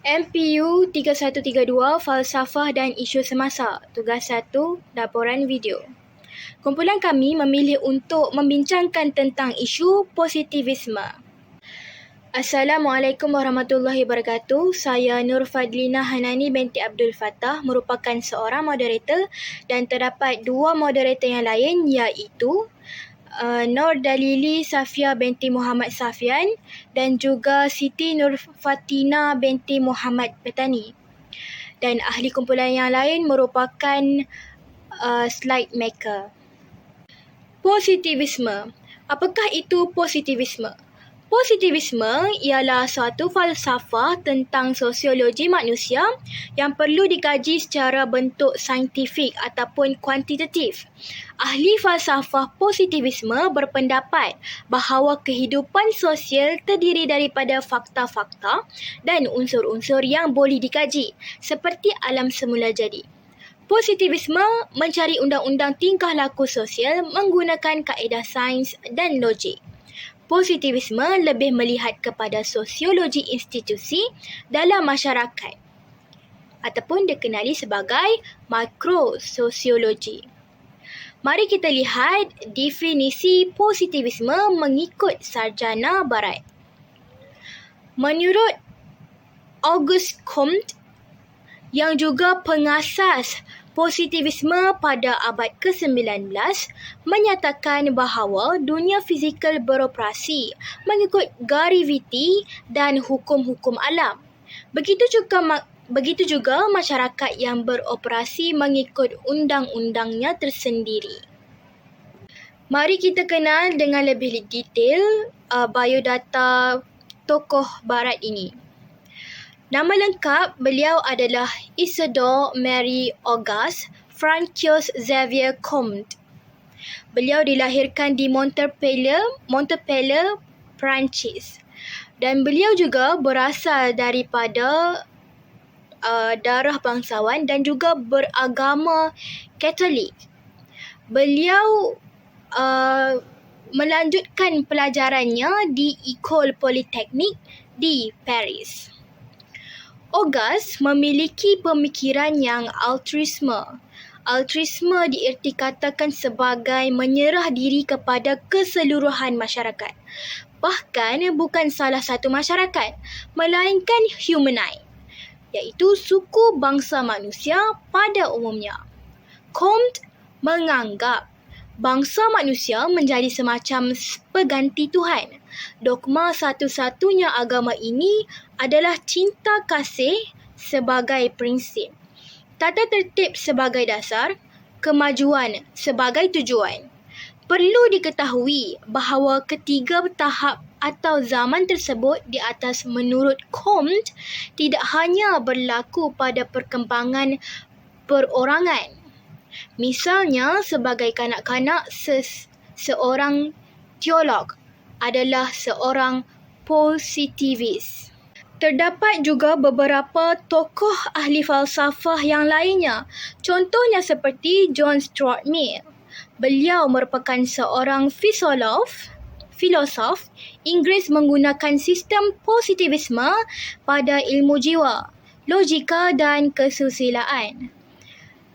MPU 3132 Falsafah dan Isu Semasa. Tugas 1, laporan video. Kumpulan kami memilih untuk membincangkan tentang isu positivisme. Assalamualaikum warahmatullahi wabarakatuh. Saya Nur Fadlina Hanani binti Abdul Fattah merupakan seorang moderator dan terdapat dua moderator yang lain iaitu Nur Dalili Safia binti Muhammad Safian dan juga Siti Nur Fatina binti Muhammad Petani. Dan ahli kumpulan yang lain merupakan slide maker. Positivisme. Apakah itu positivisme? Positivisme ialah suatu falsafah tentang sosiologi manusia yang perlu dikaji secara bentuk saintifik ataupun kuantitatif. Ahli falsafah positivisme berpendapat bahawa kehidupan sosial terdiri daripada fakta-fakta dan unsur-unsur yang boleh dikaji, seperti alam semula jadi. Positivisme mencari undang-undang tingkah laku sosial menggunakan kaedah sains dan logik. Positivisme lebih melihat kepada sosiologi institusi dalam masyarakat ataupun dikenali sebagai makrososiologi. Mari kita lihat definisi positivisme mengikut sarjana barat. Menurut Auguste Comte yang juga pengasas positivisme pada abad ke-19 menyatakan bahawa dunia fizikal beroperasi mengikut graviti dan hukum-hukum alam. Begitu juga masyarakat yang beroperasi mengikut undang-undangnya tersendiri. Mari kita kenal dengan lebih detail biodata tokoh barat ini. Nama lengkap beliau adalah Isidore Marie Auguste Francois Xavier Comte. Beliau dilahirkan di Montpellier, Perancis. Dan beliau juga berasal daripada darah bangsawan dan juga beragama Katolik. Beliau melanjutkan pelajarannya di École Polytechnique di Paris. Auguste memiliki pemikiran yang altruisme. Altruisme diertikatakan sebagai menyerah diri kepada keseluruhan masyarakat. Bahkan bukan salah satu masyarakat, melainkan humanoid, iaitu suku bangsa manusia pada umumnya. Comte menganggap bangsa manusia menjadi semacam pengganti Tuhan. Dogma satu-satunya agama ini adalah cinta kasih sebagai prinsip, tata tertib sebagai dasar, kemajuan sebagai tujuan. Perlu diketahui bahawa ketiga tahap atau zaman tersebut di atas menurut Comte tidak hanya berlaku pada perkembangan perorangan. Misalnya, sebagai kanak-kanak, seorang teolog adalah seorang positivis. Terdapat juga beberapa tokoh ahli falsafah yang lainnya. Contohnya seperti John Stuart Mill. Beliau merupakan seorang filosof Inggeris menggunakan sistem positivisme pada ilmu jiwa, logika dan kesusilaan.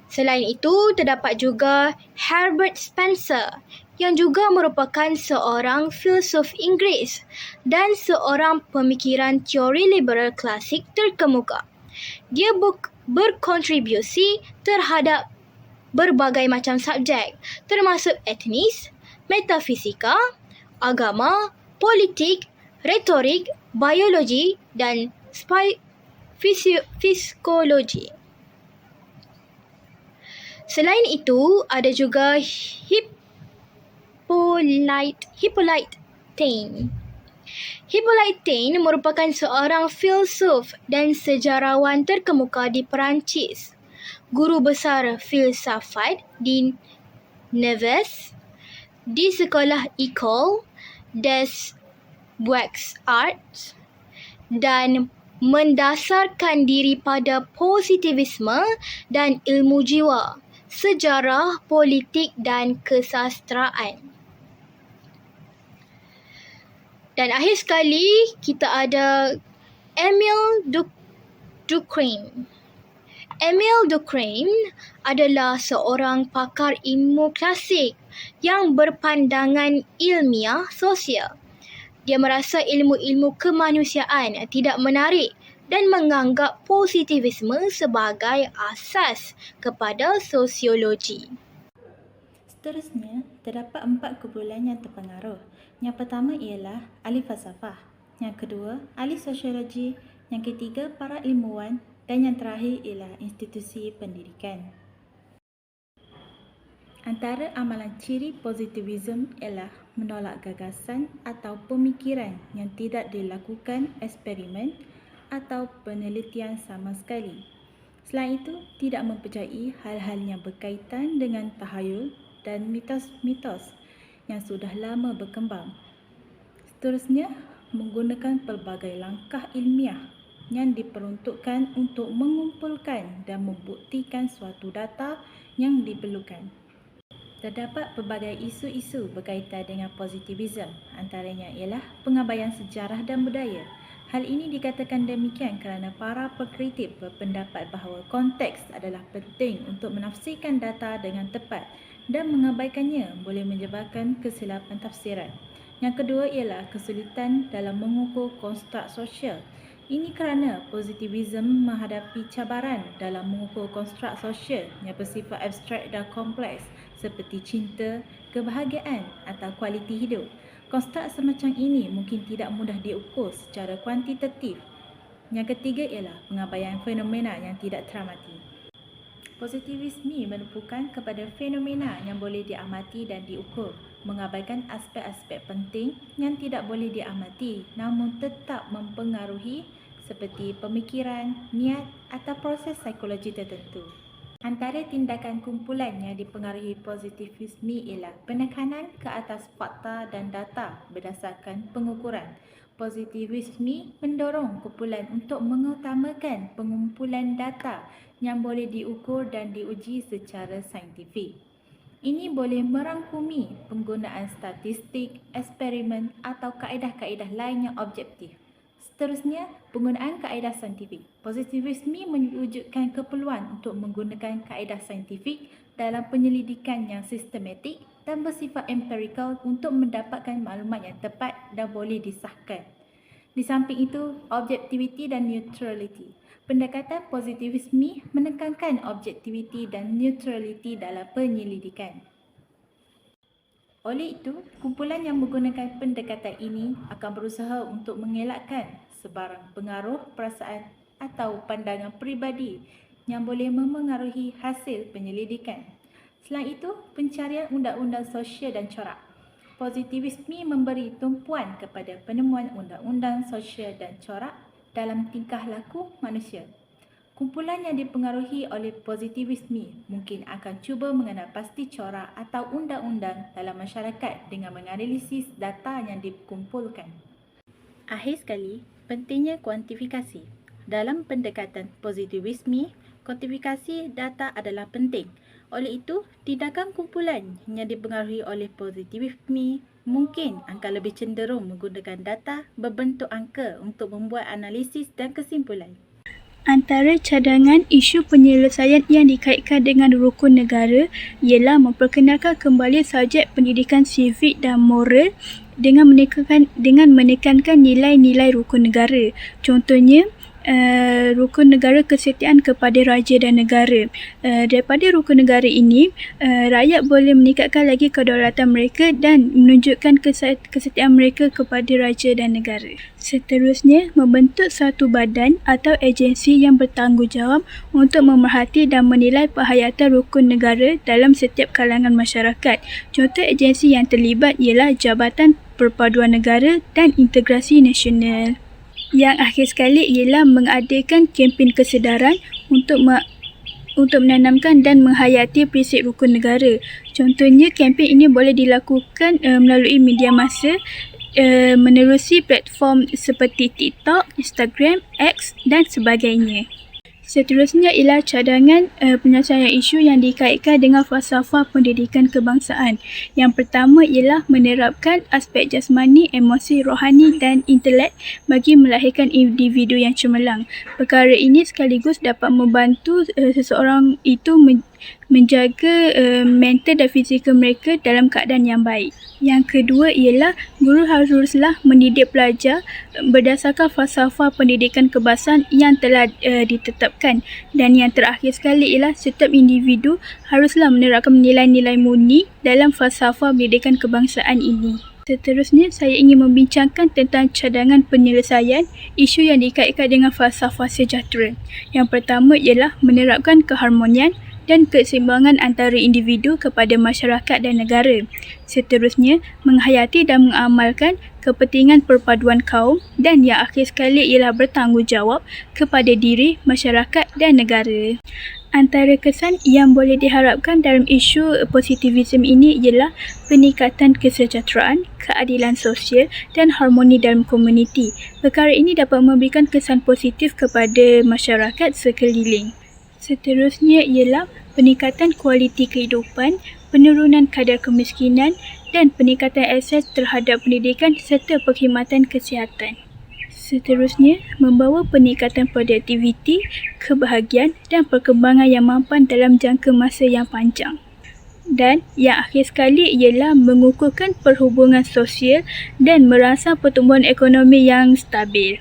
Selain itu, terdapat juga Herbert Spencer yang juga merupakan seorang filsuf Inggeris dan seorang pemikiran teori liberal klasik terkemuka. Dia berkontribusi terhadap berbagai macam subjek termasuk etnis, metafisika, agama, politik, retorik, biologi dan psikologi. Selain itu, ada juga Hippolyte Taine. Hippolyte Taine merupakan seorang filsuf dan sejarawan terkemuka di Perancis. Guru besar filsafat di Nevers, di sekolah École des Beaux-Arts dan mendasarkan diri pada positivisme dan ilmu jiwa, sejarah, politik dan kesastraan. Dan akhir sekali kita ada Émile Durkheim. Emile Durkheim adalah seorang pakar ilmu klasik yang berpandangan ilmiah sosial. Dia merasa ilmu-ilmu kemanusiaan tidak menarik dan menganggap positivisme sebagai asas kepada sosiologi. Seterusnya, terdapat 4 kumpulan yang terpengaruh. Yang pertama ialah ahli falsafah. Yang kedua, ahli sosiologi. Yang ketiga, para ilmuwan. Dan yang terakhir ialah institusi pendidikan. Antara amalan ciri positivisme ialah menolak gagasan atau pemikiran yang tidak dilakukan eksperimen atau penelitian sama sekali. Selain itu, tidak mempercayai hal-hal yang berkaitan dengan tahayul dan mitos-mitos yang sudah lama berkembang. Seterusnya, menggunakan pelbagai langkah ilmiah yang diperuntukkan untuk mengumpulkan dan membuktikan suatu data yang diperlukan. Terdapat pelbagai isu-isu berkaitan dengan positivisme, antaranya ialah pengabaian sejarah dan budaya. Hal ini dikatakan demikian kerana para pengkritik berpendapat bahawa konteks adalah penting untuk menafsirkan data dengan tepat dan mengabaikannya boleh menyebabkan kesilapan tafsiran. Yang kedua ialah kesulitan dalam mengukur konstruk sosial. Ini kerana positivisme menghadapi cabaran dalam mengukur konstruk sosial yang bersifat abstrak dan kompleks seperti cinta, kebahagiaan atau kualiti hidup. Konstruk semacam ini mungkin tidak mudah diukur secara kuantitatif. Yang ketiga ialah pengabaian fenomena yang tidak teramati. Positivisme menepukan kepada fenomena yang boleh diamati dan diukur, mengabaikan aspek-aspek penting yang tidak boleh diamati namun tetap mempengaruhi seperti pemikiran, niat atau proses psikologi tertentu. Antara tindakan kumpulan yang dipengaruhi positivisme ialah penekanan ke atas fakta dan data berdasarkan pengukuran. Positivisme mendorong kumpulan untuk mengutamakan pengumpulan data yang boleh diukur dan diuji secara saintifik. Ini boleh merangkumi penggunaan statistik, eksperimen atau kaedah-kaedah lain yang objektif. Seterusnya, penggunaan kaedah saintifik. Positivisme mewujudkan keperluan untuk menggunakan kaedah saintifik dalam penyelidikan yang sistematik dan bersifat empirikal untuk mendapatkan maklumat yang tepat dan boleh disahkan. Di samping itu, objektiviti dan neutraliti. Pendekatan positivisme menekankan objektiviti dan neutraliti dalam penyelidikan. Oleh itu, kumpulan yang menggunakan pendekatan ini akan berusaha untuk mengelakkan sebarang pengaruh perasaan atau pandangan peribadi yang boleh memengaruhi hasil penyelidikan. Selain itu, pencarian undang-undang sosial dan corak. Positivisme memberi tumpuan kepada penemuan undang-undang sosial dan corak dalam tingkah laku manusia. Kumpulan yang dipengaruhi oleh positivisme mungkin akan cuba mengenal pasti corak atau undang-undang dalam masyarakat dengan menganalisis data yang dikumpulkan. Akhir sekali, pentingnya kuantifikasi. Dalam pendekatan positivisme, kuantifikasi data adalah penting. Oleh itu, tindakan kumpulan yang dipengaruhi oleh positivisme mungkin akan lebih cenderung menggunakan data berbentuk angka untuk membuat analisis dan kesimpulan. Antara cadangan isu penyelesaian yang dikaitkan dengan rukun negara ialah memperkenalkan kembali subjek pendidikan sivik dan moral dengan menekankan nilai-nilai rukun negara. Contohnya, rukun negara kesetiaan kepada raja dan negara. Daripada rukun negara ini, rakyat boleh meningkatkan lagi kedaulatan mereka dan menunjukkan kesetiaan mereka kepada raja dan negara. Seterusnya, membentuk satu badan atau agensi yang bertanggungjawab untuk memerhati dan menilai penghayatan rukun negara dalam setiap kalangan masyarakat. Contoh agensi yang terlibat ialah Jabatan Perpaduan Negara dan Integrasi Nasional. Yang akhir sekali ialah mengadakan kempen kesedaran untuk menanamkan dan menghayati prinsip rukun negara. Contohnya, kempen ini boleh dilakukan melalui media massa, menerusi platform seperti TikTok, Instagram, X dan sebagainya. Seterusnya ialah cadangan penyelesaian isu yang dikaitkan dengan falsafah pendidikan kebangsaan. Yang pertama ialah menerapkan aspek jasmani, emosi, rohani dan intelek bagi melahirkan individu yang cemerlang. Perkara ini sekaligus dapat membantu seseorang itu menjaga mental dan fizikal mereka dalam keadaan yang baik. Yang kedua ialah guru haruslah mendidik pelajar berdasarkan falsafah pendidikan kebangsaan yang telah ditetapkan. Dan yang terakhir sekali ialah setiap individu haruslah menerapkan nilai-nilai murni dalam falsafah pendidikan kebangsaan ini. Seterusnya, saya ingin membincangkan tentang cadangan penyelesaian isu yang dikaitkan dengan falsafah sejahtera. Yang pertama ialah menerapkan keharmonian dan keseimbangan antara individu kepada masyarakat dan negara. Seterusnya, menghayati dan mengamalkan kepentingan perpaduan kaum dan yang akhir sekali ialah bertanggungjawab kepada diri, masyarakat dan negara. Antara kesan yang boleh diharapkan dalam isu positivisme ini ialah peningkatan kesejahteraan, keadilan sosial dan harmoni dalam komuniti. Perkara ini dapat memberikan kesan positif kepada masyarakat sekeliling. Seterusnya ialah peningkatan kualiti kehidupan, penurunan kadar kemiskinan dan peningkatan akses terhadap pendidikan serta perkhidmatan kesihatan. Seterusnya, membawa peningkatan produktiviti, kebahagiaan dan perkembangan yang mampan dalam jangka masa yang panjang. Dan yang akhir sekali ialah mengukuhkan perhubungan sosial dan merangsang pertumbuhan ekonomi yang stabil.